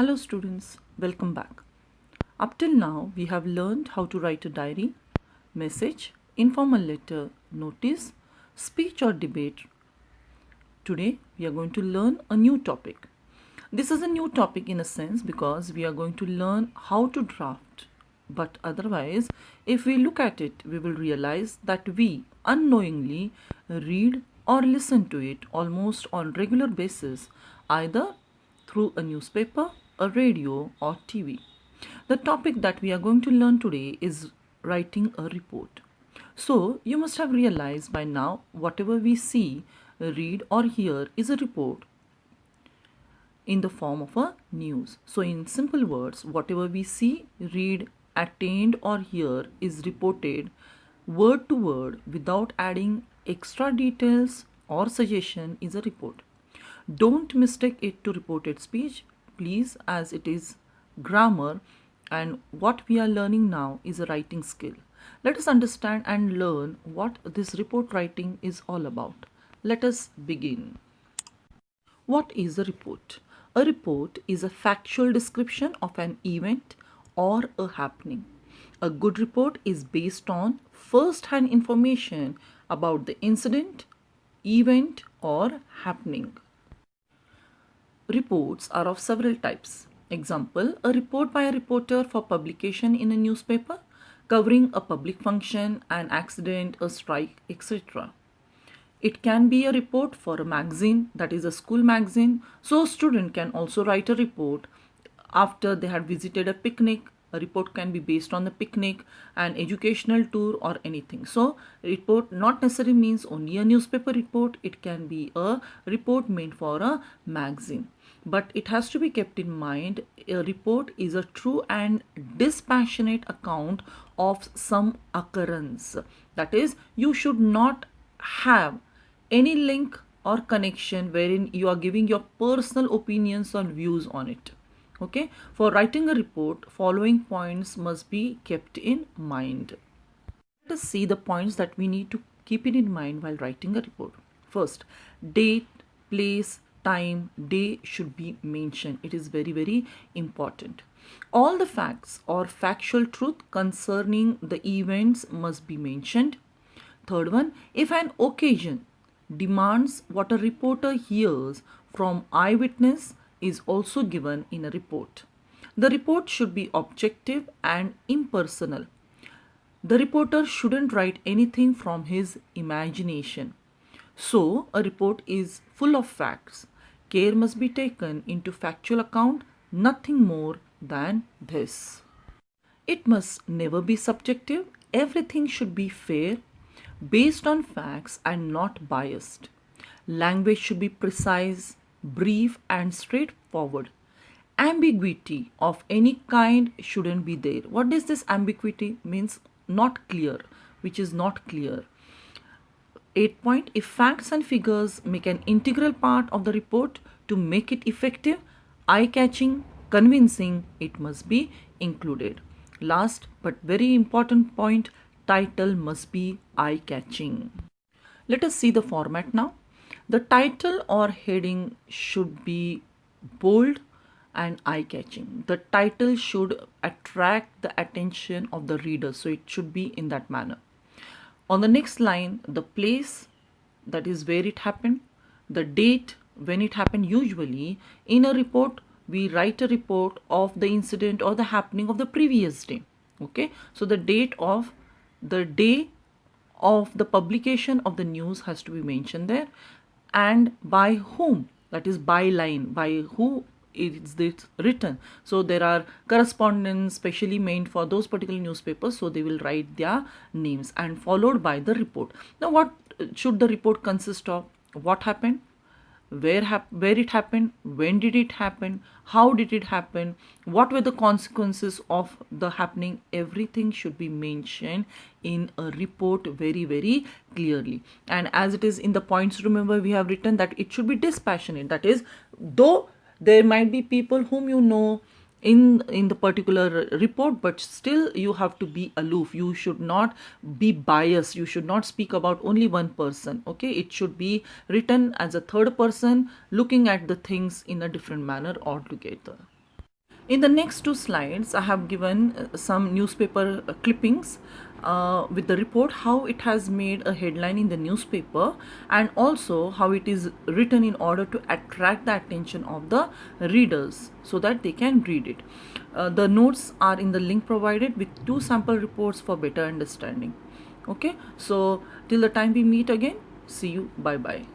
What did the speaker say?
Hello students, welcome back. Up till now, we have learned how to write a diary, message, informal letter, notice, speech or debate. Today, we are going to learn a new topic. This is a new topic in a sense because we are going to learn how to draft. But otherwise, if we look at it, we will realize that we unknowingly read or listen to it almost on regular basis, either through a newspaper, a radio or TV. The topic that we are going to learn today is writing a report. So you must have realized by now whatever we see, read or hear is a report in the form of a news. So in simple words, whatever we see, read, attend or hear is reported word to word without adding extra details or suggestion is a report. Don't mistake it to reported speech, please, as it is grammar and what we are learning now is a writing skill. Let us understand and learn what this report writing is all about. Let us begin. What is a report? A report is a factual description of an event or a happening. A good report is based on first-hand information about the incident, event or happening. Reports are of several types. Example, a report by a reporter for publication in a newspaper covering a public function, an accident, a strike, etc. It can be a report for a magazine, that is a school magazine. So a student can also write a report after they had visited a picnic. A report can be based on the picnic, an educational tour or anything. So report not necessarily means only a newspaper report. It can be a report made for a magazine. But it has to be kept in mind, a report is a true and dispassionate account of some occurrence. That is, you should not have any link or connection wherein you are giving your personal opinions or views on it. Okay, for writing a report, following points must be kept in mind. Let us see the points that we need to keep it in mind while writing a report. First, date, place, time, day should be mentioned. It is very important. All the facts or factual truth concerning the events must be mentioned. Third one, if an occasion demands what a reporter hears from eyewitness is also given in a report. The report should be objective and impersonal. The reporter shouldn't write anything from his imagination. So, a report is full of facts. Care must be taken into factual account, nothing more than this. It must never be subjective. Everything should be fair, based on facts and not biased. Language should be precise, brief and straightforward. Ambiguity of any kind shouldn't be there. What is this ambiguity? Means not clear, which is not clear. 8 point, if facts and figures make an integral part of the report to make it effective, eye-catching, convincing, it must be included. Last but very important point, title must be eye-catching. Let us see the format now. The title or heading should be bold and eye-catching. The title should attract the attention of the reader, so it should be in that manner. On the next line, the place, that is where it happened, the date when it happened. Usually in a report we write a report of the incident or the happening of the previous day. Okay, so the date of the day of the publication of the news has to be mentioned there, and by whom, that is byline, by who is this written. So there are correspondents specially meant for those particular newspapers, so they will write their names, and followed by the report. Now what should the report consist of? What happened, where it happened, when did it happen, how did it happen, what were the consequences of the happening. Everything should be mentioned in a report very clearly. And as it is in the points, remember we have written that it should be dispassionate. That is, though there might be people whom you know in the particular report, but still you have to be aloof. You should not be biased. You should not speak about only one person. Okay, it should be written as a third person looking at the things in a different manner altogether. In the next two slides, I have given some newspaper clippings with the report, how it has made a headline in the newspaper, and also how it is written in order to attract the attention of the readers so that they can read it. The notes are in the link provided with two sample reports for better understanding. Okay, so till the time we meet again, see you, bye bye.